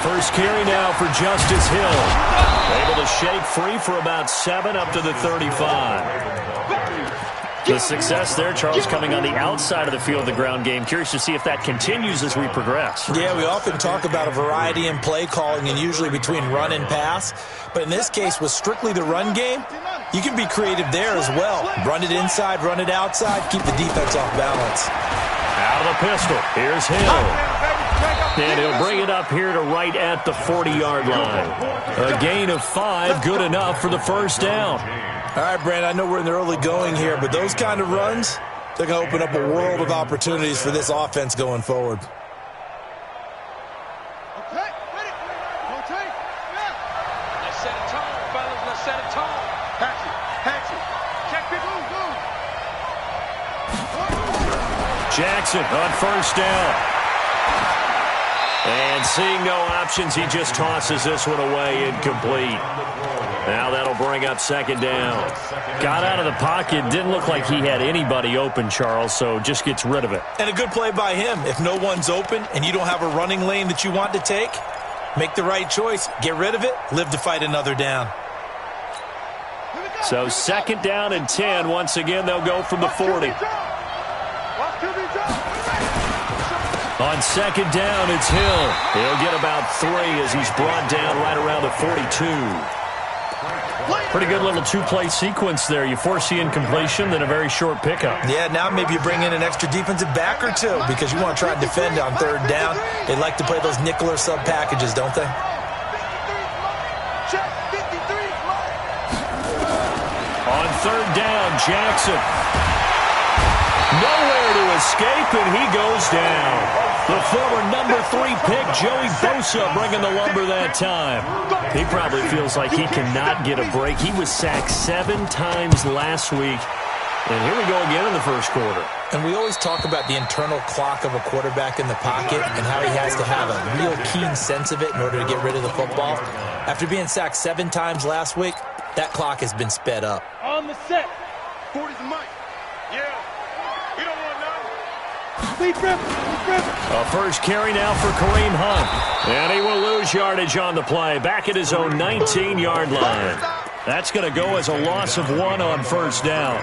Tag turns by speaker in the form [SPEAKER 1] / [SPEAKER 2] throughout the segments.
[SPEAKER 1] First carry now for Justice Hill. Able to shake free for about 7 up to the 35. The success there, Charles, coming on the outside of the field, the ground game. Curious to see if that continues as we progress.
[SPEAKER 2] Yeah, we often talk about a variety in play calling and usually between run and pass. But in this case, with strictly the run game, you can be creative there as well. Run it inside, run it outside, keep the defense off balance.
[SPEAKER 1] Out of the pistol, here's Hill. And he'll bring it up here to right at the 40-yard line. A gain of 5, good enough for the first down.
[SPEAKER 2] All right, Brand, I know we're in the early going here, but those kind of runs, they're going to open up a world of opportunities for this offense going forward.
[SPEAKER 3] Okay, ready. Rotate. Yeah. Let's set a tone, fellas. Let's set a tone. Hatch it. Check it. Move.
[SPEAKER 1] Jackson on first down. And seeing no options, he just tosses this one away, incomplete. Now that'll bring up second down. Got out of the pocket. Didn't look like he had anybody open, Charles, so just gets rid of it.
[SPEAKER 2] And a good play by him. If no one's open and you don't have a running lane that you want to take, make the right choice. Get rid of it. Live to fight another down.
[SPEAKER 1] So second down and 10. Once again, they'll go from the 40. On second down, it's Hill. He'll get about 3 as he's brought down right around the 42. Pretty good little two-play sequence there. You force the incompletion, then a very short pickup.
[SPEAKER 2] Yeah, now maybe you bring in an extra defensive back or two because you want to try and defend on third down. They like to play those nickel or sub packages, don't they?
[SPEAKER 1] On third down, Jackson. Nowhere to escape, and he goes down. The former number 3 pick, Joey Bosa, bringing the lumber that time. He probably feels like he cannot get a break. He was sacked 7 times last week. And here we go again in the first quarter.
[SPEAKER 2] And we always talk about the internal clock of a quarterback in the pocket and how he has to have a real keen sense of it in order to get rid of the football. After being sacked 7 times last week, that clock has been sped up.
[SPEAKER 3] On the set. 40's the mic. Yeah. You don't want none.
[SPEAKER 1] A first carry now for Kareem Hunt. And he will lose yardage on the play. Back at his own 19-yard line. That's going to go as a loss of 1 on first down.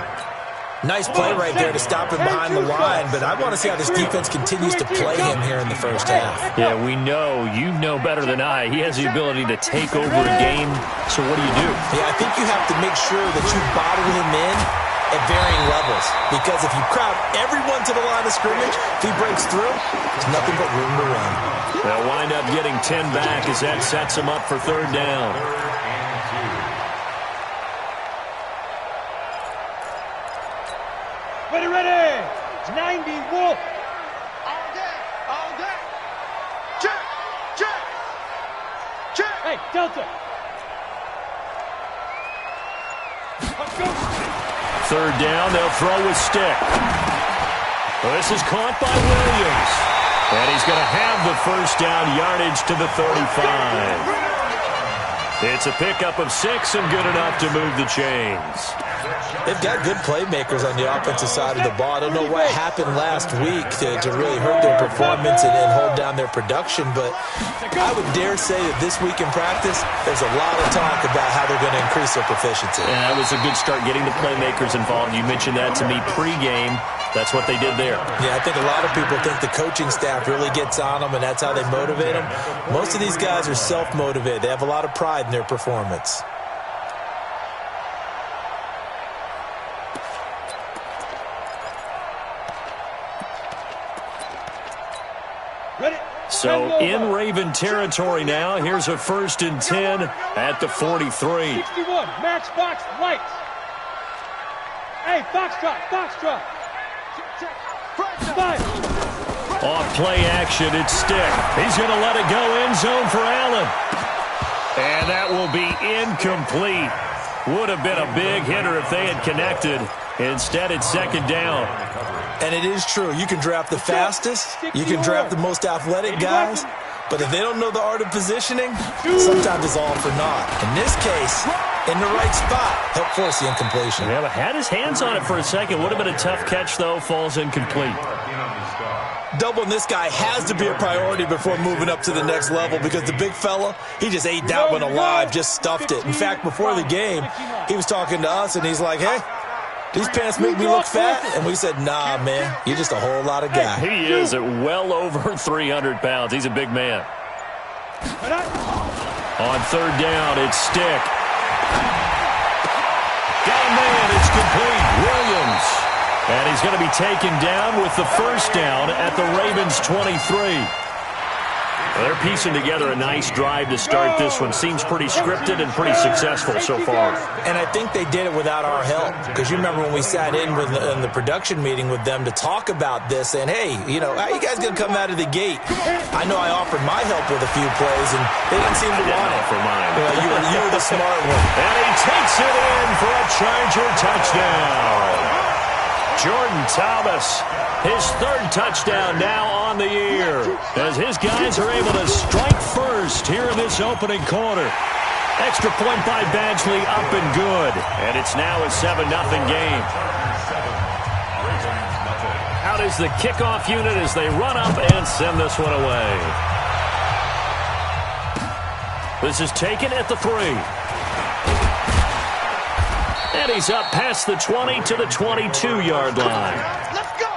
[SPEAKER 2] Nice play right there to stop him behind the line, but I want to see how this defense continues to play him here in the first half.
[SPEAKER 1] Yeah, we know. You know better than I. He has the ability to take over a game. So what do you do?
[SPEAKER 2] Yeah, I think you have to make sure that you bottle him in at varying levels, because if you crowd everyone to the line of scrimmage, if he breaks through, there's nothing but room to run.
[SPEAKER 1] They'll wind up getting 10 back as that sets him up for third down.
[SPEAKER 3] Ready. 90 Wolf. All day. Check. Hey, Delta.
[SPEAKER 1] Third down, they'll throw with stick. Well, this is caught by Williams. And he's going to have the first down yardage to the 35. It's a pickup of 6 and good enough to move the chains.
[SPEAKER 2] They've got good playmakers on the offensive side of the ball. I don't know what happened last week to really hurt their performance and hold down their production, but I would dare say that this week in practice, there's a lot of talk about how they're going to increase their proficiency.
[SPEAKER 1] Yeah, that was a good start getting the playmakers involved. You mentioned that to me pregame. That's what they did there.
[SPEAKER 2] Yeah, I think a lot of people think the coaching staff really gets on them, and that's how they motivate them. Most of these guys are self-motivated. They have a lot of pride in their performance.
[SPEAKER 1] So in Raven territory now. Here's a 1st and 10 at the 43.
[SPEAKER 3] 61, matchbox lights. Hey, Foxtrot.
[SPEAKER 1] Off play action, it's Stick. He's going to let it go end zone for Allen. And that will be incomplete. Would have been a big hitter if they had connected. Instead, it's second down.
[SPEAKER 2] And it is true. You can draft the fastest. You can draft the most athletic guys. But if they don't know the art of positioning, sometimes it's all for naught. In this case, in the right spot, help force the incompletion.
[SPEAKER 1] Yeah, but had his hands on it for a second. Would have been a tough catch, though. Falls incomplete.
[SPEAKER 2] doubling this guy has to be a priority before moving up to the next level because the big fella, he just ate that one alive, just stuffed it. In fact, before the game, he was talking to us, and he's like, hey, these pants make me look fat? And we said, nah, man, you're just a whole lot of guy.
[SPEAKER 1] He is at well over 300 pounds. He's a big man. On third down, it's Stick. Down man, it's complete. Williams. And he's going to be taken down with the first down at the Ravens' 23. They're piecing together a nice drive to start this one. Seems pretty scripted and pretty successful so far.
[SPEAKER 2] And I think they did it without our help. Because you remember when we sat in the production meeting with them to talk about this, and hey, you know, how you guys going to come out of the gate? I know I offered my help with a few plays, and they didn't seem to want it.
[SPEAKER 1] For mine.
[SPEAKER 2] Well, you were the smart one.
[SPEAKER 1] And he takes it in for a Charger touchdown. Jordan Thomas, his third touchdown now on the year, as his guys are able to strike first here in this opening quarter. Extra point by Badgley up and good, and it's now a 7-0 game. Out is the kickoff unit as they run up and send this one away. This is taken at the 3. And he's up past the 20 to the 22-yard line.
[SPEAKER 3] Let's go.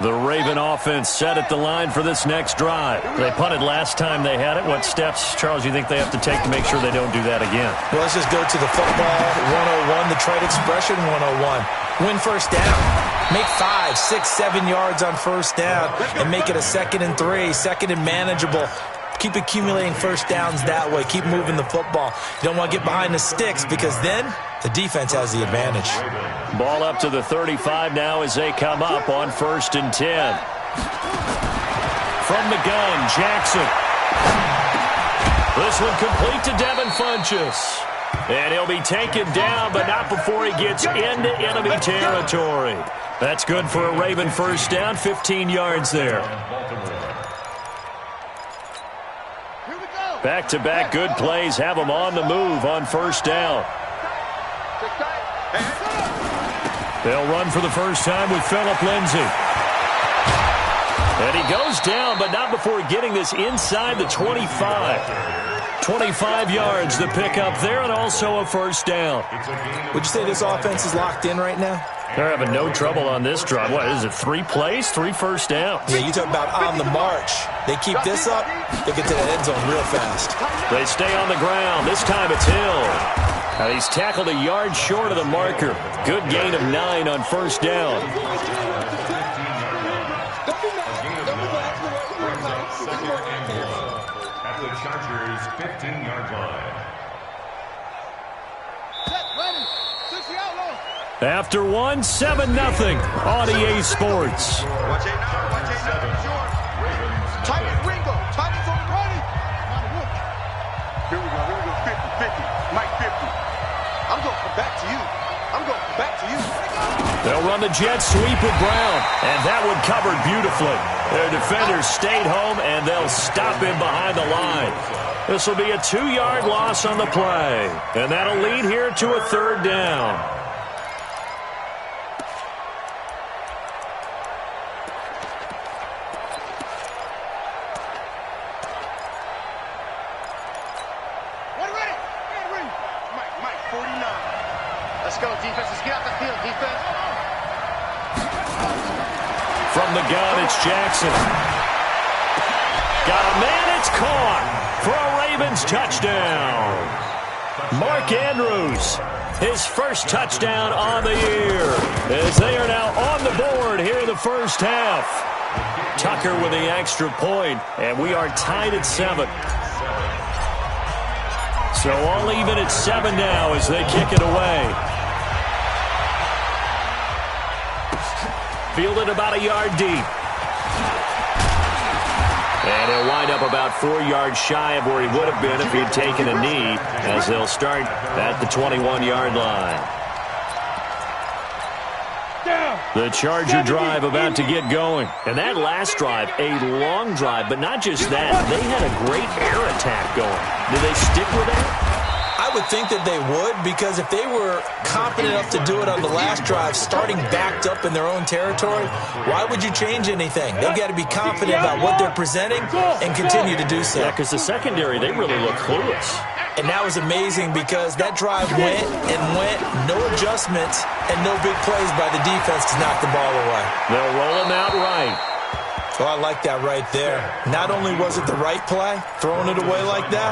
[SPEAKER 1] The Raven offense set at the line for this next drive. They punted last time they had it. What steps, Charles, you think they have to take to make sure they don't do that again?
[SPEAKER 2] Well, let's just go to the football 101, the trade expression 101. Win first down. Make 5, 6, 7 yards on first down and make it a 2nd and 3, 2nd and manageable. Keep accumulating first downs that way. Keep moving the football. You don't want to get behind the sticks because then the defense has the advantage.
[SPEAKER 1] Ball up to the 35 now as they come up on 1st and 10. From the gun, Jackson. This one complete to Devin Funchess. And he'll be taken down, but not before he gets into enemy territory. That's good for a Raven first down, 15 yards there. Back-to-back good plays have them on the move on first down. They'll run for the first time with Phillip Lindsay. And he goes down, but not before getting this inside the 25. 25 yards the pick up there, and also a first down.
[SPEAKER 2] Would you say this offense is locked in right now?
[SPEAKER 1] They're having no trouble on this drive. What is it, 3 plays, 3 first downs?
[SPEAKER 2] Yeah, you talk about on the march. They keep this up, they get to the end zone real fast.
[SPEAKER 1] They stay on the ground. This time it's Hill. And he's tackled a yard short of the marker. Good gain of 9 on first down.
[SPEAKER 4] At the Chargers' 15-yard line.
[SPEAKER 1] After one, 7-0 on EA Sports.
[SPEAKER 3] Watch it now. Watch it now. Short. Tight end Ringo. Tight end's on the running. Here we go. 50. Mike 50. I'm going to come back to you.
[SPEAKER 1] They'll run the jet sweep with Brown. And that one covered beautifully. Their defenders stayed home, and they'll stop him behind the line. This will be a 2-yard loss on the play. And that'll lead here to a 3rd down.
[SPEAKER 3] Mike 49. Let's go, defense. Let's get out the field, defense.
[SPEAKER 1] From the gun, it's Jackson. Got a man, it's caught for a Ravens touchdown. Mark Andrews, his first touchdown on the year, as they are now on the board here in the first half. Tucker with the extra point, and we are tied at 7. So all even at 7 now as they kick it away. Fielded about a yard deep. And he'll wind up about 4 yards shy of where he would have been if he had taken a knee, as they'll start at the 21-yard line. The Charger drive about to get going. And that last drive, a long drive, but not just that. They had a great air attack going. Did they stick with that?
[SPEAKER 2] I I would think that they would, because if they were confident enough to do it on the last drive, starting backed up in their own territory, why would you change anything? They've got to be confident about what they're presenting and continue to do so.
[SPEAKER 1] Yeah, because the secondary, they really look clueless.
[SPEAKER 2] And that was amazing because that drive went and went, no adjustments and no big plays by the defense to knock the ball away.
[SPEAKER 1] They'll roll him out right.
[SPEAKER 2] Oh, I like that right there. Not only was it the right play, throwing it away like that,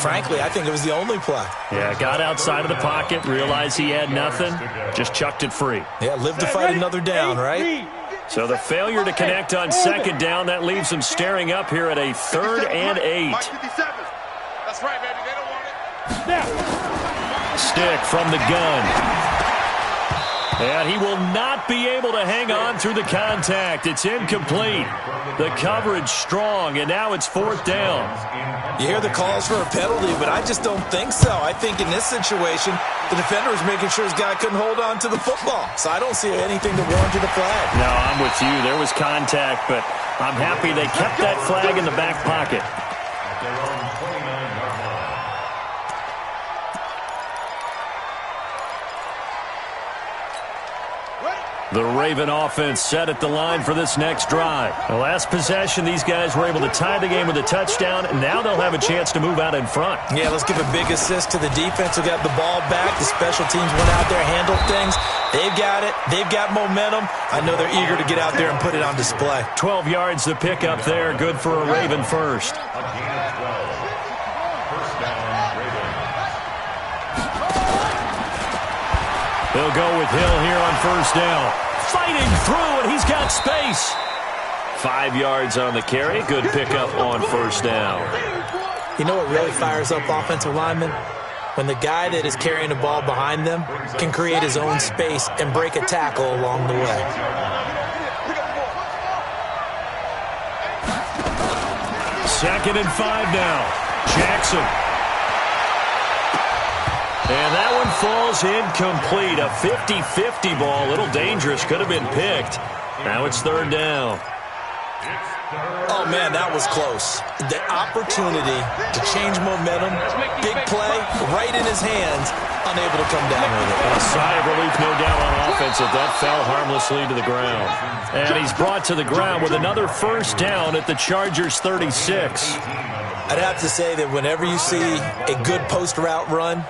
[SPEAKER 2] frankly, I think it was the only play.
[SPEAKER 1] Yeah, got outside of the pocket, realized he had nothing, just chucked it free.
[SPEAKER 2] Yeah, live to fight another down, right?
[SPEAKER 1] So the failure to connect on second down, that leaves him staring up here at a 3rd and 8.
[SPEAKER 3] That's right, baby. They don't want it.
[SPEAKER 1] Stick from the gun. And he will not be able to hang on through the contact. It's incomplete. The coverage strong, and now it's 4th down.
[SPEAKER 2] You hear the calls for a penalty, but I just don't think so. I think in this situation, the defender was making sure his guy couldn't hold on to the football. So I don't see anything to warrant a flag.
[SPEAKER 1] No, I'm with you. There was contact, but I'm happy they kept that flag in the back pocket. The Raven offense set at the line for this next drive. The last possession, these guys were able to tie the game with a touchdown, and now they'll have a chance to move out in front.
[SPEAKER 2] Yeah, let's give a big assist to the defense who got the ball back. The special teams went out there, handled things. They've got it. They've got momentum. I know they're eager to get out there and put it on display.
[SPEAKER 1] 12 yards to pick up there. Good for a Raven first. They'll go with Hill here on 1st down. Fighting through, and he's got space. 5 yards on the carry. Good pickup on 1st down.
[SPEAKER 2] You know what really fires up offensive linemen? When the guy that is carrying the ball behind them can create his own space and break a tackle along the way.
[SPEAKER 1] Second and 5 now. Jackson. And that one falls incomplete. A 50-50 ball. A little dangerous. Could have been picked. Now it's 3rd down.
[SPEAKER 2] Oh, man, that was close. The opportunity to change momentum, big play, right in his hands, unable to come down with it.
[SPEAKER 1] A sigh of relief, no doubt, on offense if that fell harmlessly to the ground. And he's brought to the ground with another 1st down at the Chargers' 36.
[SPEAKER 2] I'd have to say that whenever you see a good post route run,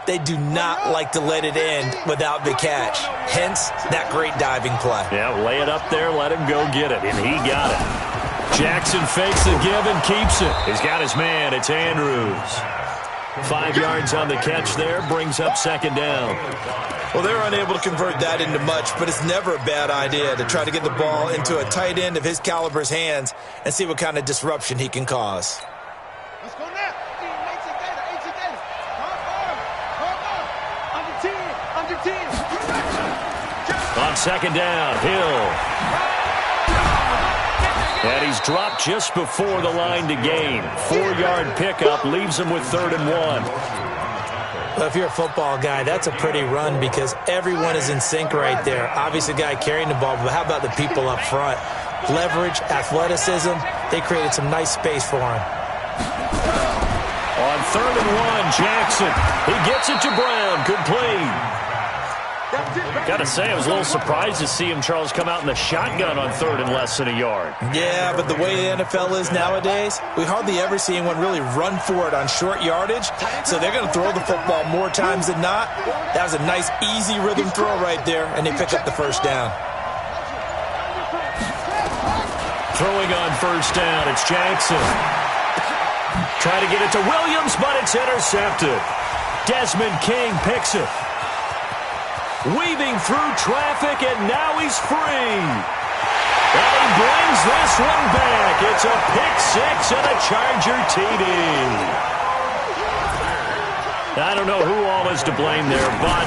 [SPEAKER 2] they do not like to let it end without the catch. Hence, that great diving play.
[SPEAKER 1] Yeah, lay it up there, let him go get it, and he got it. Jackson fakes the give and keeps it. He's got his man. It's Andrews. 5 yards on the catch there, brings up 2nd down.
[SPEAKER 2] Well, they're unable to convert that into much, but it's never a bad idea to try to get the ball into a tight end of his caliber's hands and see what kind of disruption he can cause.
[SPEAKER 3] Let's go now. Under 10.
[SPEAKER 1] On 2nd down, Hill. And he's dropped just before the line to gain. 4-yard pickup leaves him with 3rd and 1.
[SPEAKER 2] Well, if you're a football guy, that's a pretty run because everyone is in sync right there. Obviously, the guy carrying the ball, but how about the people up front? Leverage, athleticism, they created some nice space for him.
[SPEAKER 1] On 3rd and 1, Jackson. He gets it to Brown. Complete. Got to say, I was a little surprised to see him, Charles, come out in the shotgun on 3rd and less than a yard.
[SPEAKER 2] Yeah, but the way the NFL is nowadays, we hardly ever see anyone really run for it on short yardage. So they're going to throw the football more times than not. That was a nice, easy rhythm throw right there, and they pick up the 1st down.
[SPEAKER 1] Throwing on 1st down, it's Jackson. Trying to get it to Williams, but it's intercepted. Desmond King picks it. Weaving through traffic, and now he's free. And he brings this one back. It's a pick-6 and a Charger TD. I don't know who all is to blame there, but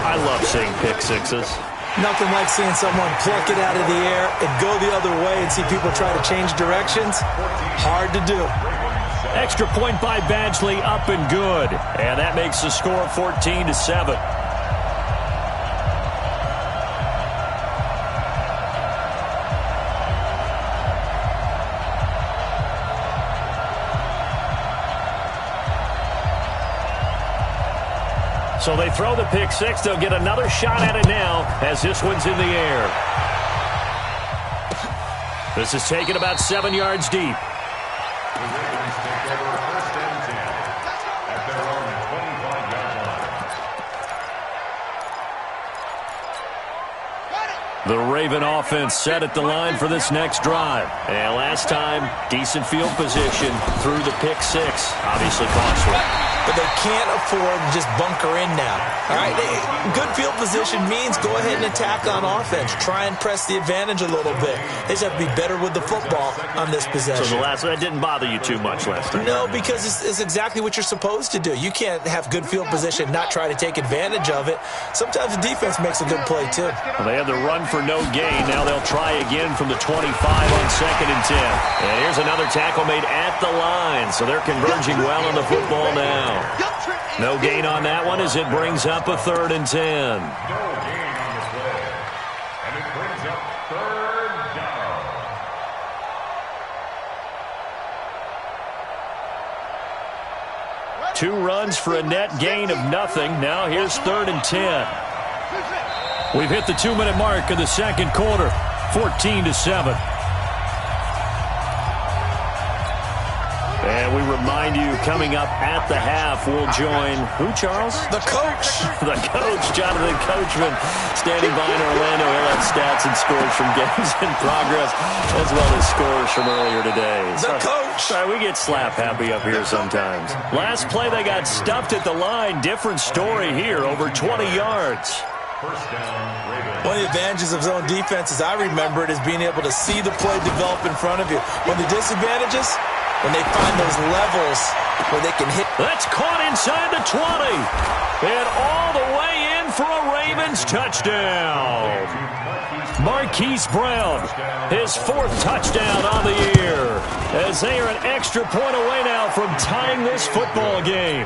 [SPEAKER 1] I love seeing pick-6s.
[SPEAKER 2] Nothing like seeing someone pluck it out of the air and go the other way and see people try to change directions. Hard to do.
[SPEAKER 1] Extra point by Badgley, up and good. And that makes the score 14-7. So they throw the pick six. They'll get another shot at it now as this one's in the air. This is taken about 7 yards deep.
[SPEAKER 4] The Ravens take over first and 10 at their own 25-yard line.
[SPEAKER 1] The Raven offense set at the line for this next drive. And last time, decent field position through the pick six. Obviously costly.
[SPEAKER 2] But they can't afford to just bunker in now. All right, good field position means go ahead and attack on offense. Try and press the advantage a little bit. They just have to be better with the football on this possession.
[SPEAKER 1] So that didn't bother you too much last time?
[SPEAKER 2] No, because it's exactly what you're supposed to do. You can't have good field position, not try to take advantage of it. Sometimes the defense makes a good play, too.
[SPEAKER 1] Well, they had the run for no gain. Now they'll try again from the 25 on 2nd and 10. And here's another tackle made at the line. So they're converging well on the football now. No gain on that one as it brings up a 3rd and 10.
[SPEAKER 4] No gain on the play. And it brings up 3rd down.
[SPEAKER 1] 2 runs for a net gain of nothing. Now here's 3rd and 10. We've hit the 2-minute mark of the second quarter. 14-7. And we remind you, coming up at the half, we'll join who, Charles?
[SPEAKER 2] The coach.
[SPEAKER 1] The coach, Jonathan Coachman, standing by in Orlando. He'll have stats and scores from games in progress, as well as scores from earlier today.
[SPEAKER 2] The coach.
[SPEAKER 1] Sorry, we get slap happy up here sometimes. Last play, they got stuffed at the line. Different story here, over 20 yards.
[SPEAKER 4] First down, Ravens.
[SPEAKER 2] One of the advantages of zone defense, as I remember it, is being able to see the play develop in front of you. One of the disadvantages, when they find those levels where they can hit.
[SPEAKER 1] That's caught inside the 20. And all the way in for a Ravens touchdown. Marquise Brown, his 4th touchdown on the year, as they are an extra point away now from tying this football game.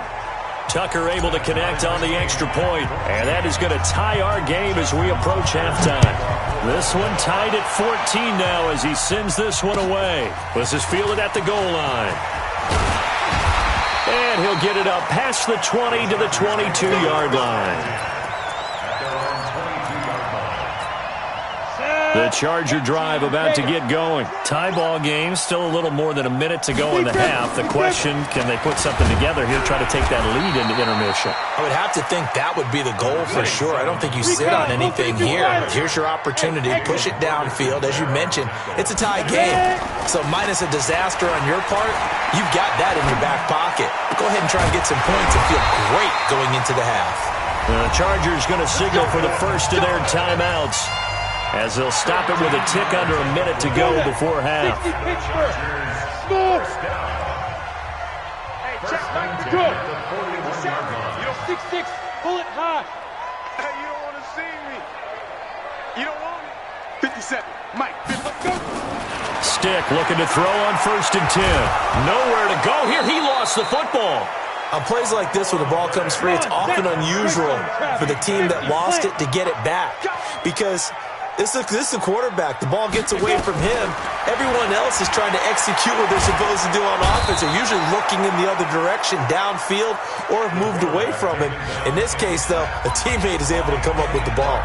[SPEAKER 1] Tucker able to connect on the extra point, and that is going to tie our game as we approach halftime. This one tied at 14 now as he sends this one away. This is fielded at the goal line. And he'll get it up past the 20 to the 22-yard line. The Charger drive about to get going. Tie ball game, still a little more than a minute to go in the half. The question, can they put something together here, try to take that lead into intermission?
[SPEAKER 2] I would have to think that would be the goal for sure. I don't think you sit on anything here. Here's your opportunity. Push it downfield. As you mentioned, it's a tie game. So minus a disaster on your part, you've got that in your back pocket. Go ahead and try and get some points and feel great going into the half.
[SPEAKER 1] The Chargers going to signal for the first of their timeouts, as they'll stop it with a tick under a minute to go before half.
[SPEAKER 3] Hey, check back to good. 6'6", pull it high. Hey, you don't want to see me. You don't want me. 57, Mike.
[SPEAKER 1] Stick looking to throw on 1st and 10. Nowhere to go here. He lost the football.
[SPEAKER 2] On plays like this, when the ball comes free, it's often unusual for the team that lost it to get it back, because this is the quarterback. The ball gets away from him. Everyone else is trying to execute what they're supposed to do on offense. They're usually looking in the other direction, downfield, or have moved away from him. In this case, though, a teammate is able to come up with the ball.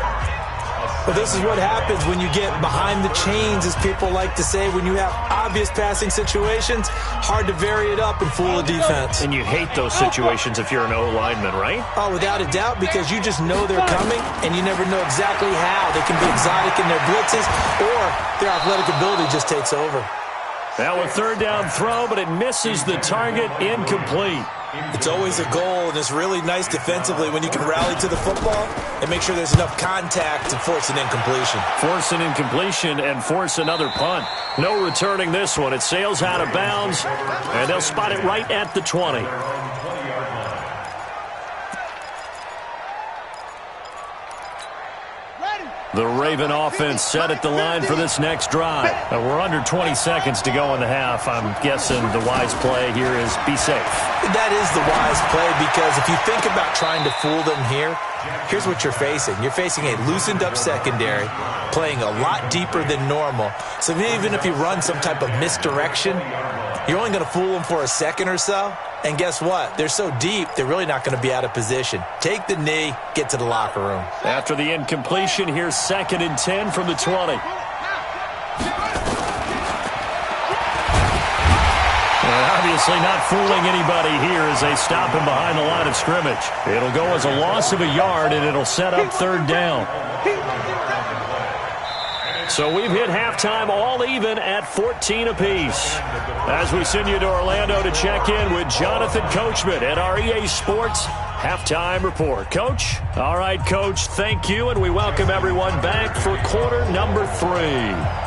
[SPEAKER 2] But this is what happens when you get behind the chains, as people like to say. When you have obvious passing situations, hard to vary it up and fool a defense.
[SPEAKER 1] And you hate those situations if you're an O-lineman, right?
[SPEAKER 2] Oh, without a doubt, because you just know they're coming, and you never know exactly how. They can be exotic in their blitzes, or their athletic ability just takes over.
[SPEAKER 1] Now a 3rd down throw, but it misses the target, incomplete.
[SPEAKER 2] It's always a goal, and it's really nice defensively when you can rally to the football and make sure there's enough contact to force an incompletion.
[SPEAKER 1] Force an incompletion and force another punt. No returning this one. It sails out of bounds, and they'll spot it right at the 20. The Raven offense set at the line for this next drive. We're under 20 seconds to go in the half. I'm guessing the wise play here is be safe.
[SPEAKER 2] That is the wise play, because if you think about trying to fool them here, here's what you're facing. You're facing a loosened up secondary, playing a lot deeper than normal. So even if you run some type of misdirection, You're only going to fool them for a second or so. And guess what? They're so deep, they're really not going to be out of position. Take the knee, get to the locker room.
[SPEAKER 1] After the incompletion, here's 2nd and 10 from the 20. Obviously not fooling anybody here as they stop him behind the line of scrimmage. It'll go as a loss of a yard, and it'll set up 3rd down. So we've hit halftime all even at 14 apiece. As we send you to Orlando to check in with Jonathan Coachman at our EA Sports Halftime Report. Coach? All right, Coach, thank you, and we welcome everyone back for quarter number 3.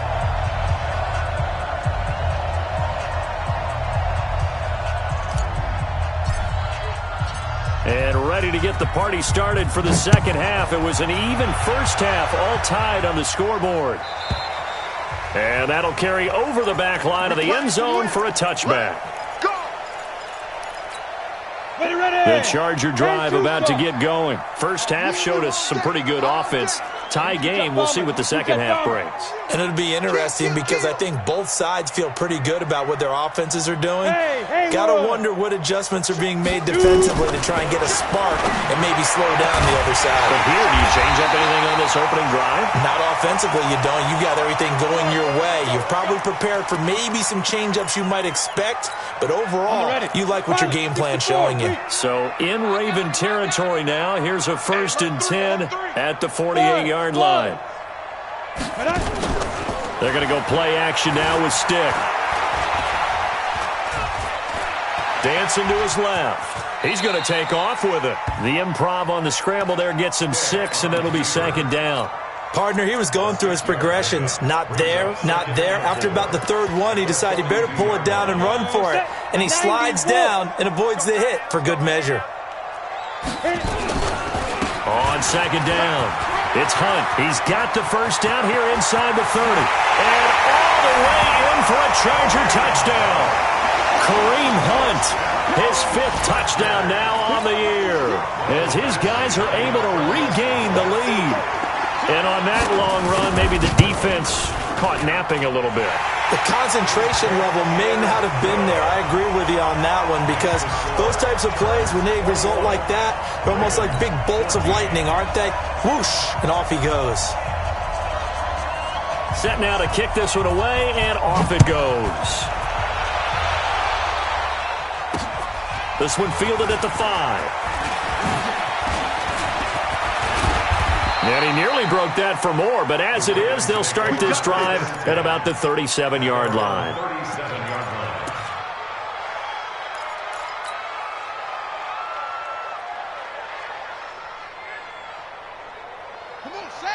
[SPEAKER 1] And ready to get the party started for the second half. It was an even first half, all tied on the scoreboard. And that'll carry over the back line of the end zone for a touchback. The Charger drive about to get going. First half showed us some pretty good offense. Tie game, we'll see what the second half brings.
[SPEAKER 2] And it'll be interesting because I think both sides feel pretty good about what their offenses are doing. Gotta wonder what adjustments are being made defensively to try and get a spark and maybe slow down the other side.
[SPEAKER 1] But here, do you change up anything on this opening drive?
[SPEAKER 2] Not offensively, you don't. You got everything going your way. You've probably prepared for maybe some change-ups you might expect, but overall, you like what your game plan's showing you.
[SPEAKER 1] So in Raven territory now, here's a 1st and 10 at the 48-yard line. They're going to go play action now with Stick. Dancing to his left. He's going to take off with it. The improv on the scramble there gets him 6, and it'll be 2nd down.
[SPEAKER 2] Partner, he was going through his progressions. Not there, not there. After about the 3rd one, he decided he better pull it down and run for it. And he slides down and avoids the hit for good measure.
[SPEAKER 1] On 2nd down, it's Hunt. He's got the 1st down here inside the 30. And all the way in for a Charger touchdown. Kareem Hunt, his 5th touchdown now on the year, as his guys are able to regain the lead. And on that long run, maybe the defense caught napping a little bit.
[SPEAKER 2] The concentration level may not have been there. I agree with you on that one because those types of plays, when they result like that, they're almost like big bolts of lightning, aren't they? Whoosh, and off he goes.
[SPEAKER 1] Set now to kick this one away, and off it goes. This one fielded at the 5. And he nearly broke that for more, but as it is, they'll start this drive at about the 37-yard line.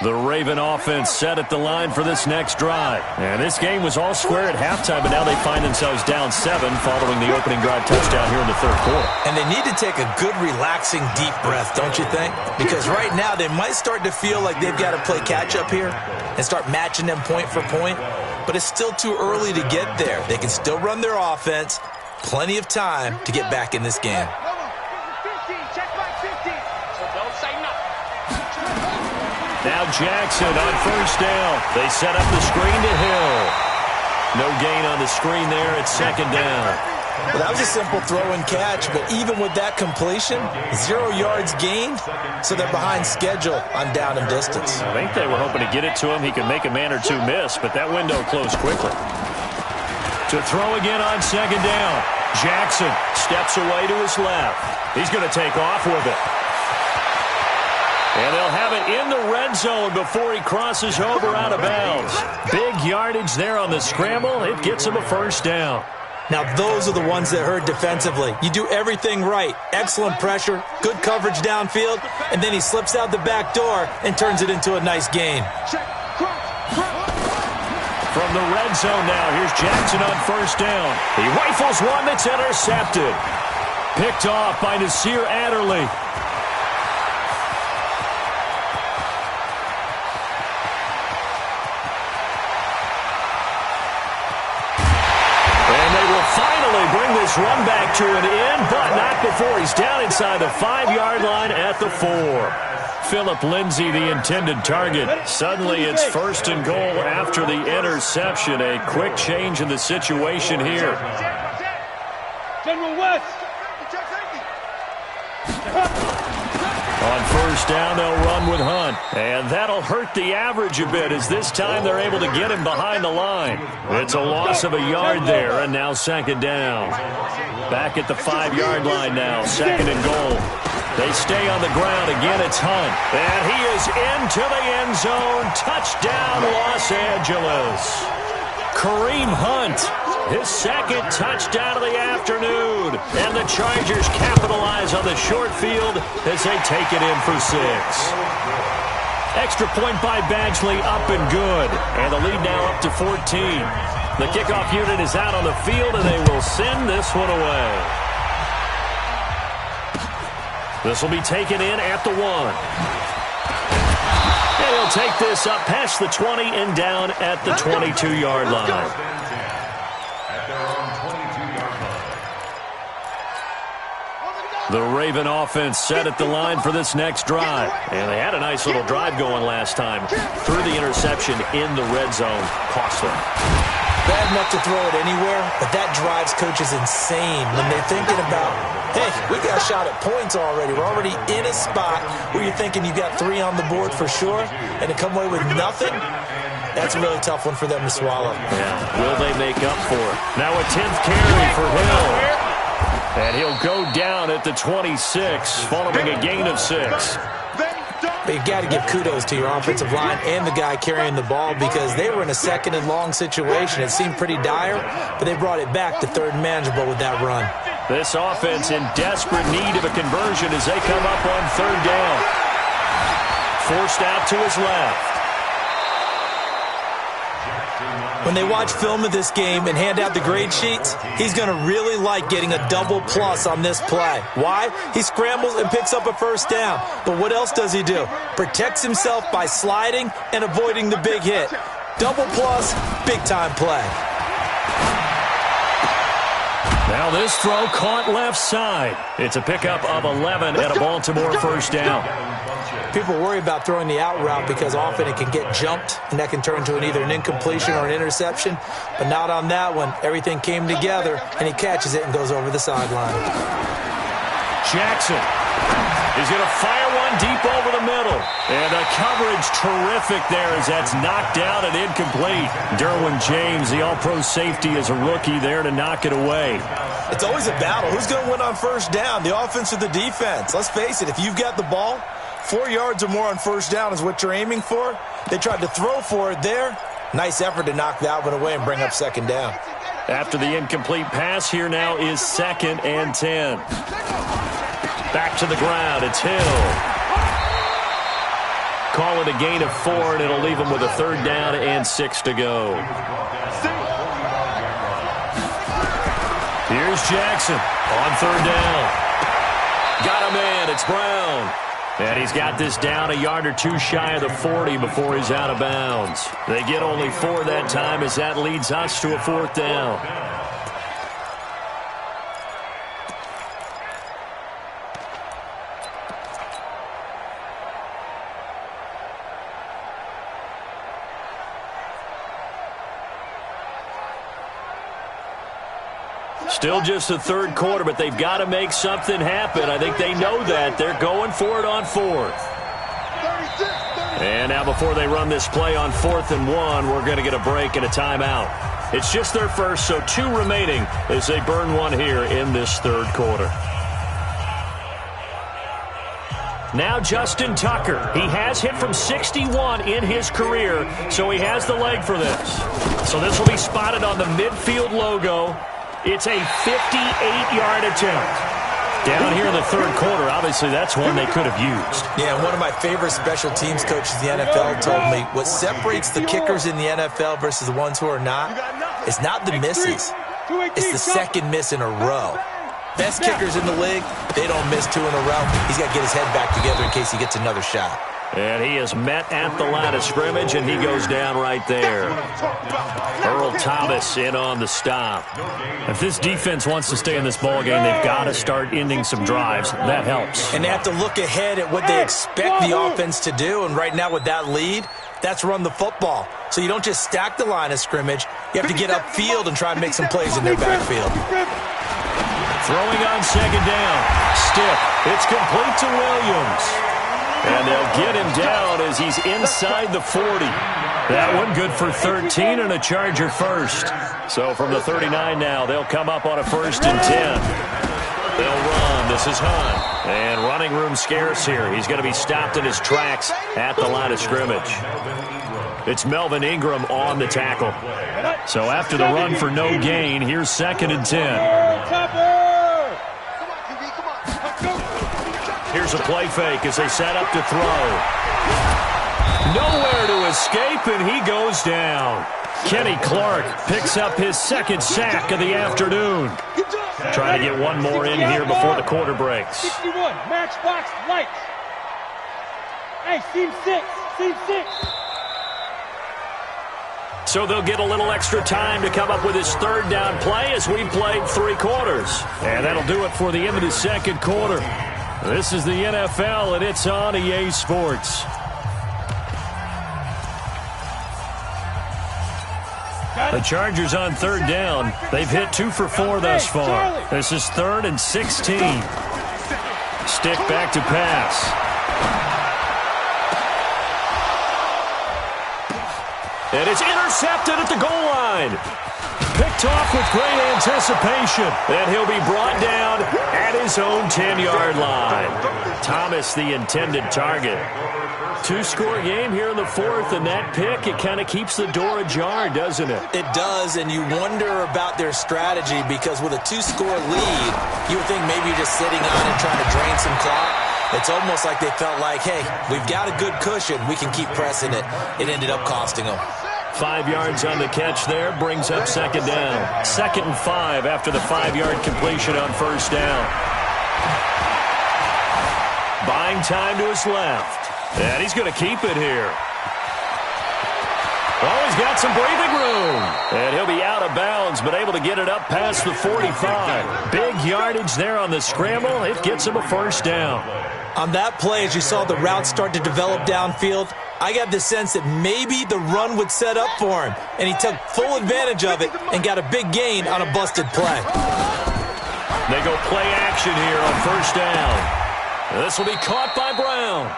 [SPEAKER 1] The Raven offense set at the line for this next drive. And this game was all square at halftime, but now they find themselves down 7 following the opening drive touchdown here in the 3rd quarter.
[SPEAKER 2] And they need to take a good, relaxing, deep breath, don't you think? Because right now they might start to feel like they've got to play catch-up here and start matching them point for point. But it's still too early to get there. They can still run their offense. Plenty of time to get back in this game.
[SPEAKER 1] Now Jackson on 1st down. They set up the screen to Hill. No gain on the screen there at 2nd down.
[SPEAKER 2] Well, that was a simple throw and catch, but even with that completion, 0 yards gained, so they're behind schedule on down and distance.
[SPEAKER 1] I think they were hoping to get it to him. He could make a man or two miss, but that window closed quickly. To throw again on 2nd down. Jackson steps away to his left. He's going to take off with it. And they'll have it in the red zone before he crosses over out of bounds. Big yardage there on the scramble. It gets him a 1st down.
[SPEAKER 2] Now, those are the ones that hurt defensively. You do everything right. Excellent pressure, good coverage downfield, and then he slips out the back door and turns it into a nice gain.
[SPEAKER 1] From the red zone now, here's Jackson on 1st down. He rifles one that's intercepted. Picked off by Nasir Adderley. Bring this run back to an end, but not before he's down inside the 5-yard line at the 4. Philip Lindsay, the intended target. Suddenly it's 1st and goal after the interception. A quick change in the situation here.
[SPEAKER 3] General West.
[SPEAKER 1] On first down, they'll run with Hunt. And that'll hurt the average a bit, as this time they're able to get him behind the line. It's a loss of a yard there, and now second down. Back at the 5-yard line now, second and goal. They stay on the ground. Again, it's Hunt. And he is into the end zone. Touchdown, Los Angeles. Kareem Hunt, his second touchdown of the afternoon. And the Chargers capitalize on the short field as they take it in for 6. Extra point by Badgley, up and good. And the lead now up to 14. The kickoff unit is out on the field, and they will send this one away. This will be taken in at the 1. And he'll take this up past the 20 and down at the 22-yard line.
[SPEAKER 4] At their own 22-yard line.
[SPEAKER 1] The Raven offense set at the line for this next drive. And they had a nice little drive going last time. Through the interception in the red zone. Costly.
[SPEAKER 2] Bad enough to throw it anywhere, but that drives coaches insane when they're thinking about, hey, we got a shot at points already. We're already in a spot where you're thinking you got 3 on the board for sure, and to come away with nothing, that's a really tough one for them to swallow.
[SPEAKER 1] Yeah, will they make up for it? Now a 10th carry for Hill. And he'll go down at the 26, following a gain of 6.
[SPEAKER 2] But you got to give kudos to your offensive line and the guy carrying the ball, because they were in a second and long situation. It seemed pretty dire, but they brought it back to third and manageable with that run.
[SPEAKER 1] This offense in desperate need of a conversion as they come up on third down. Forced out to his left.
[SPEAKER 2] When they watch film of this game and hand out the grade sheets, he's going to really like getting a double plus on this play. Why? He scrambles and picks up a first down. But what else does he do? Protects himself by sliding and avoiding the big hit. Double plus, big-time play.
[SPEAKER 1] Now this throw caught left side. It's a pickup of 11 and a Baltimore first down.
[SPEAKER 2] People worry about throwing the out route because often it can get jumped, and that can turn into either an incompletion or an interception. But not on that one. Everything came together, and he catches it and goes over the sideline.
[SPEAKER 1] Jackson is going to fire one deep over the middle. And the coverage terrific there as that's knocked down and incomplete. Derwin James, the all-pro safety, is a rookie there to knock it away.
[SPEAKER 2] It's always a battle. Who's going to win on first down, the offense or the defense? Let's face it, if you've got the ball, 4 yards or more on first down is what you're aiming for. They tried to throw for it there. Nice effort to knock that one away and bring up second down.
[SPEAKER 1] After the incomplete pass, here now is 2nd and 10. Back to the ground, it's Hill. Call it a gain of 4, and it'll leave him with a third down and 6 to go. Here's Jackson on third down. Got him in, it's Brown. And he's got this down a yard or 2 shy of the 40 before he's out of bounds. They get only 4 that time as that leads us to a 4th down. Still just the third quarter, but they've got to make something happen. I think they know that. They're going for it on 4th. And now before they run this play on 4th and 1, we're going to get a break and a timeout. It's just their first, so 2 remaining as they burn one here in this third quarter. Now Justin Tucker. He has hit from 61 in his career, so he has the leg for this. So this will be spotted on the midfield logo. It's a 58-yard attempt. Down here in the third quarter, obviously that's one they could have used.
[SPEAKER 2] Yeah, one of my favorite special teams coaches in the NFL told me what separates the kickers in the NFL versus the ones who are not is not the misses. It's the second miss in a row. Best kickers in the league, they don't miss 2 in a row. He's got to get his head back together in case he gets another shot.
[SPEAKER 1] And he is met at the line of scrimmage, and he goes down right there. Earl Thomas in on the stop. If this defense wants to stay in this ballgame, they've got to start ending some drives. That helps.
[SPEAKER 2] And they have to look ahead at what they expect the offense to do. And right now with that lead, that's run the football. So you don't just stack the line of scrimmage. You have to get upfield and try and make some plays in their backfield.
[SPEAKER 1] Throwing on second down. Stiff. It's complete to Williams. And they'll get him down as he's inside the 40. That one good for 13 and a Charger first. So from the 39 now, they'll come up on a 1st and 10. They'll run. This is Hunt. And running room scarce here. He's going to be stopped in his tracks at the line of scrimmage. It's Melvin Ingram on the tackle. So after the run for no gain, here's 2nd and 10. Here's a play fake as they set up to throw. Nowhere to escape, and he goes down. Kenny Clark picks up his 2nd sack of the afternoon. Trying to get one more in here before the quarter breaks.
[SPEAKER 5] 61, matchbox lights. Hey, seam 6.
[SPEAKER 1] So they'll get a little extra time to come up with his 3rd down play as we've played 3 quarters. And that'll do it for the end of the 2nd quarter. This is the NFL, and it's on EA Sports. The Chargers on 3rd down. They've hit 2 for 4 thus far. This is 3rd and 16. Stick back to pass. And it's intercepted at the goal line. Picked off with great anticipation. And he'll be brought down at his own 10-yard line. Thomas, the intended target. 2-score game here in the 4th, and that pick, it kind of keeps the door ajar, doesn't it?
[SPEAKER 2] It does, and you wonder about their strategy because with a 2-score lead, you would think maybe you're just sitting on and trying to drain some clock. It's almost like they felt like, hey, we've got a good cushion. We can keep pressing it. It ended up costing them.
[SPEAKER 1] 5 yards on the catch there, brings up 2nd down. 2nd and 5 after the 5-yard completion on 1st down. Buying time to his left. And he's going to keep it here. Oh, he's got some breathing room. And he'll be out of bounds, but able to get it up past the 45. Big yardage there on the scramble. It gets him a 1st down.
[SPEAKER 2] On that play, as you saw the route start to develop downfield, I got the sense that maybe the run would set up for him. And he took full advantage of it and got a big gain on a busted play.
[SPEAKER 1] They go play action here on 1st down. This will be caught by Brown.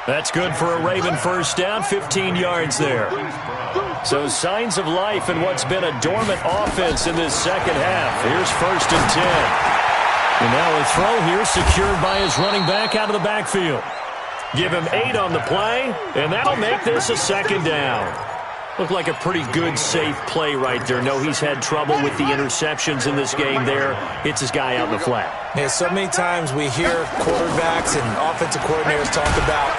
[SPEAKER 1] That's good for a Raven 1st down, 15 yards there. So signs of life in what's been a dormant offense in this 2nd half. Here's 1st and 10. And now a throw here secured by his running back out of the backfield. Give him 8 on the play, and that'll make this a 2nd down. Looked like a pretty good, safe play right there. No, he's had trouble with the interceptions in this game there. Hits his guy out in the flat.
[SPEAKER 2] Yeah, so many times we hear quarterbacks and offensive coordinators talk about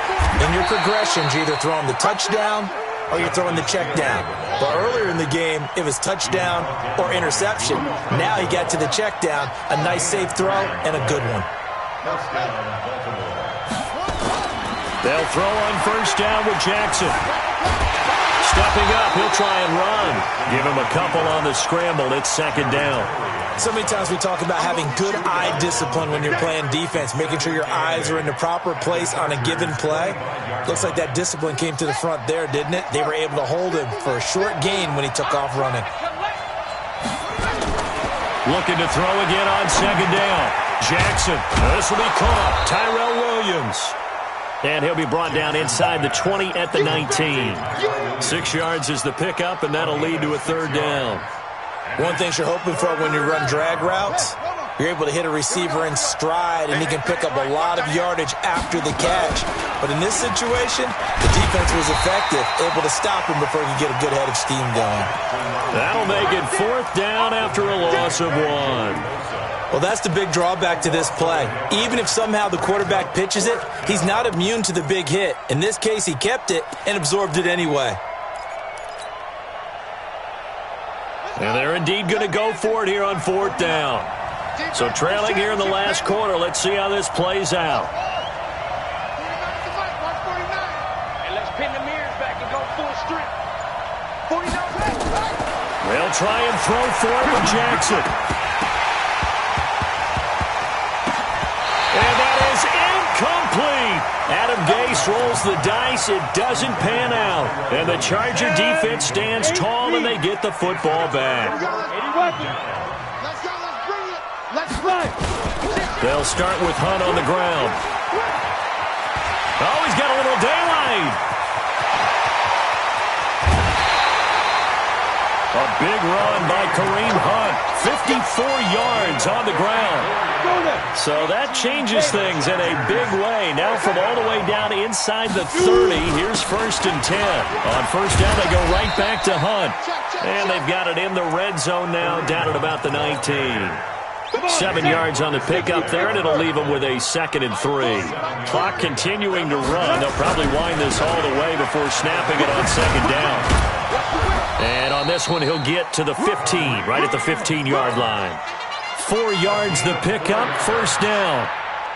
[SPEAKER 2] in your progressions, you're either throwing the touchdown or you're throwing the check down. But earlier in the game, it was touchdown or interception. Now he got to the check down, a nice safe throw, and a good one.
[SPEAKER 1] They'll throw on 1st down with Jackson. Stepping up, he'll try and run. Give him a couple on the scramble. It's 2nd down.
[SPEAKER 2] So many times we talk about having good eye discipline when you're playing defense, making sure your eyes are in the proper place on a given play. Looks like that discipline came to the front there, didn't it? They were able to hold him for a short gain when he took off running.
[SPEAKER 1] Looking to throw again on 2nd down. Jackson. This will be caught. Tyrell Williams. And he'll be brought down inside the 20 at the 19. 6 yards is the pickup, and that'll lead to a 3rd down.
[SPEAKER 2] One thing you're hoping for when you run drag routes, you're able to hit a receiver in stride, and he can pick up a lot of yardage after the catch. But in this situation, the defense was effective, able to stop him before he could get a good head of steam going.
[SPEAKER 1] That'll make it 4th down after a loss of 1.
[SPEAKER 2] Well, that's the big drawback to this play. Even if somehow the quarterback pitches it, he's not immune to the big hit. In this case, he kept it and absorbed it anyway.
[SPEAKER 1] And they're indeed going to go for it here on 4th down. So trailing here in the last quarter, let's see how this plays out.
[SPEAKER 5] And let's pin the mirrors back and go full strength. 49.
[SPEAKER 1] They'll try and throw for it with Jackson. And that is incomplete. Adam Gase rolls the dice. It doesn't pan out. And the Charger defense stands tall, and they get the football back.
[SPEAKER 3] Let's go. Let's bring it. Let's
[SPEAKER 1] They'll start with Hunt on the ground. Oh, he's got a little daylight. A big run by Kareem Hunt. 54 yards on the ground. So that changes things in a big way. Now from all the way down inside the 30, here's 1st and 10. On first down, they go right back to Hunt. And they've got it in the red zone now, down at about the 19. 7 yards on the pickup there, and it'll leave them with a 2nd and 3. Clock continuing to run. They'll probably wind this all the way before snapping it on 2nd down. And on this one, he'll get to the 15, right at the 15-yard line. 4 yards the pickup, 1st down.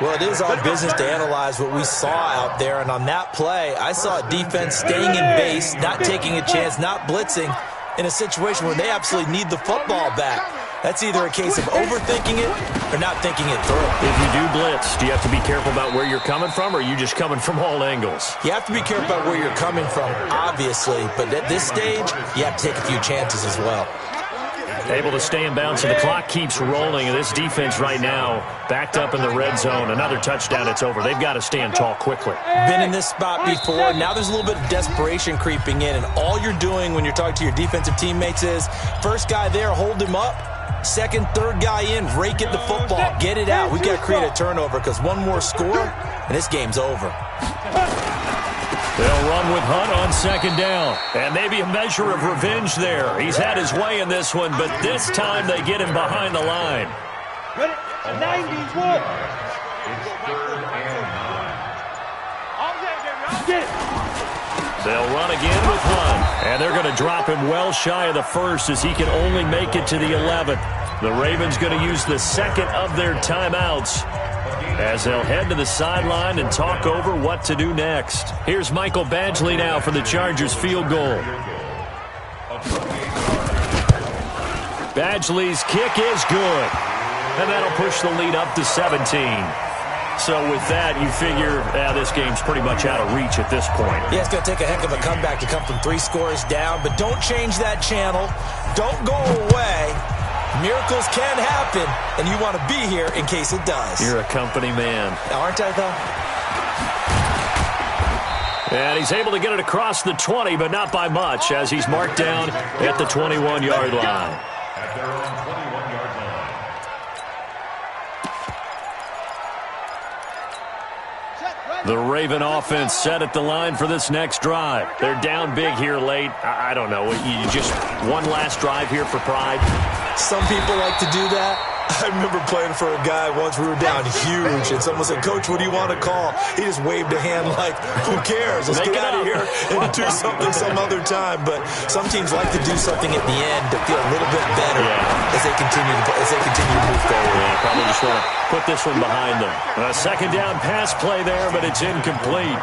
[SPEAKER 2] Well, it is our business to analyze what we saw out there, and on that play, I saw a defense staying in base, not taking a chance, not blitzing, in a situation where they absolutely need the football back. That's either a case of overthinking it or not thinking it through.
[SPEAKER 1] If you do blitz, do you have to be careful about where you're coming from, or are you just coming from all angles?
[SPEAKER 2] You have to be careful about where you're coming from, obviously, but at this stage, you have to take a few chances as well.
[SPEAKER 1] Able to stay in bounds, and the clock keeps rolling. And this defense right now backed up in the red zone. Another touchdown, it's over. They've got to stand tall quickly.
[SPEAKER 2] Been in this spot before. Now there's a little bit of desperation creeping in, and all you're doing when you're talking to your defensive teammates is first guy there, hold him up. Second, third guy in, rake at the football. Get it out. We've got to create a turnover because one more score, and this game's over.
[SPEAKER 1] They'll run with Hunt on 2nd down. And maybe a measure of revenge there. He's had his way in this one, but this time they get him behind the line.
[SPEAKER 5] Ready? 91.
[SPEAKER 4] It's 3rd and 9.
[SPEAKER 1] They'll run again with Hunt. And they're going to drop him well shy of the 1st as he can only make it to the 11th. The Ravens going to use the 2nd of their timeouts as they'll head to the sideline and talk over what to do next. Here's Michael Badgley now for the Chargers field goal. Badgley's kick is good. And that'll push the lead up to 17. So with that, you figure this game's pretty much out of reach at this point.
[SPEAKER 2] Yeah, it's going to take a heck of a comeback to come from 3 scores down, but don't change that channel. Don't go away. Miracles can happen, and you want to be here in case it does.
[SPEAKER 1] You're a company man.
[SPEAKER 2] Aren't I, though?
[SPEAKER 1] And he's able to get it across the 20, but not by much, as he's marked down at the 21-yard line.
[SPEAKER 4] At their own 21-yard line.
[SPEAKER 1] The Raven offense set at the line for this next drive. They're down big here late. I don't know. You just one last drive here for pride?
[SPEAKER 2] Some people like to do that. I remember playing for a guy once. We were down huge, and someone said, "Coach, what do you want to call?" He just waved a hand like, "Who cares? Let's get out of here and do something some other time." But some teams like to do something at the end to feel a little bit better as they continue to move forward.
[SPEAKER 1] Yeah, probably just want to put this one behind them. A 2nd down pass play there, but it's incomplete.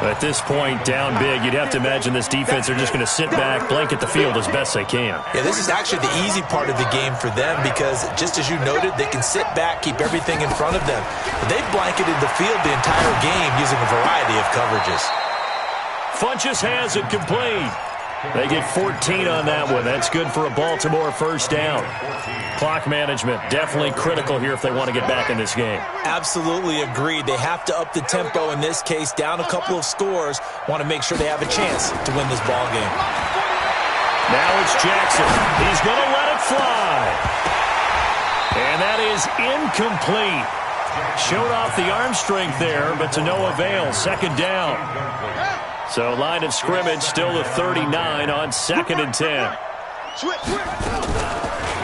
[SPEAKER 1] At this point, down big, you'd have to imagine this defense are just going to sit back, blanket the field as best they can.
[SPEAKER 2] Yeah, this is actually the easy part of the game for them because, just as you noted, they can sit back, keep everything in front of them. But they've blanketed the field the entire game using a variety of coverages.
[SPEAKER 1] Funchess has it complete. They get 14 on that one. That's good for a Baltimore 1st down. Clock management definitely critical here if they want to get back in this game.
[SPEAKER 2] Absolutely agreed. They have to up the tempo in this case, down a couple of scores. Want to make sure they have a chance to win this ball game.
[SPEAKER 1] Now it's Jackson. He's going to let it fly. And that is incomplete. Showed off the arm strength there, but to no avail. 2nd down. So line of scrimmage still the 39 on 2nd and 10.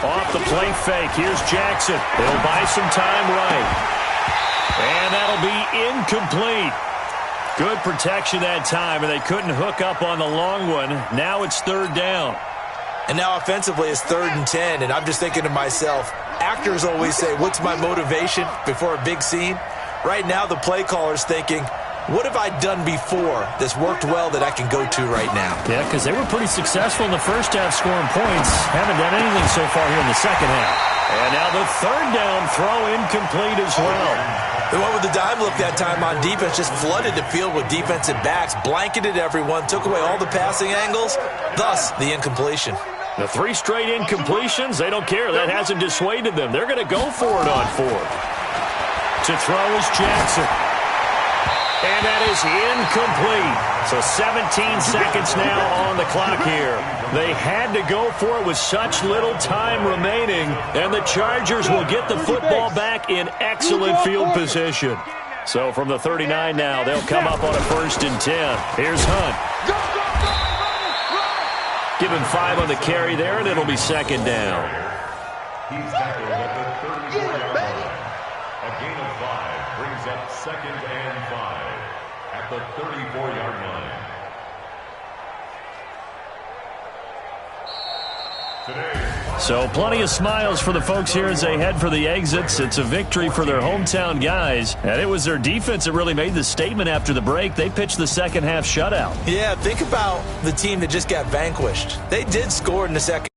[SPEAKER 1] Off the play fake. Here's Jackson. He'll buy some time right. And that'll be incomplete. Good protection that time, and they couldn't hook up on the long one. Now it's 3rd down.
[SPEAKER 2] And now offensively it's 3rd and 10, and I'm just thinking to myself, actors always say, what's my motivation before a big scene? Right now the play caller's thinking, what have I done before that's worked well that I can go to right now?
[SPEAKER 1] Yeah, because they were pretty successful in the 1st half scoring points. Haven't done anything so far here in the 2nd half. And now the 3rd down throw incomplete as well.
[SPEAKER 2] The one with the dime look that time on defense just flooded the field with defensive backs, blanketed everyone, took away all the passing angles, thus the incompletion.
[SPEAKER 1] The 3 straight incompletions, they don't care. That hasn't dissuaded them. They're going to go for it on 4th. To throw is Jackson. And that is incomplete. So 17 seconds now on the clock here. They had to go for it with such little time remaining, and the Chargers will get the football back in excellent field position. So from the 39 now, they'll come up on a 1st and 10. Here's Hunt. Give him 5 on the carry there, and it'll be 2nd down.
[SPEAKER 4] He's tackled at the 34-yard line. A gain of 5 brings up 2nd and 5 at the 34-yard line.
[SPEAKER 1] So plenty of smiles for the folks here as they head for the exits. It's a victory for their hometown guys. And it was their defense that really made the statement after the break. They pitched the second half shutout.
[SPEAKER 2] Yeah, think about the team that just got vanquished. They did score in the second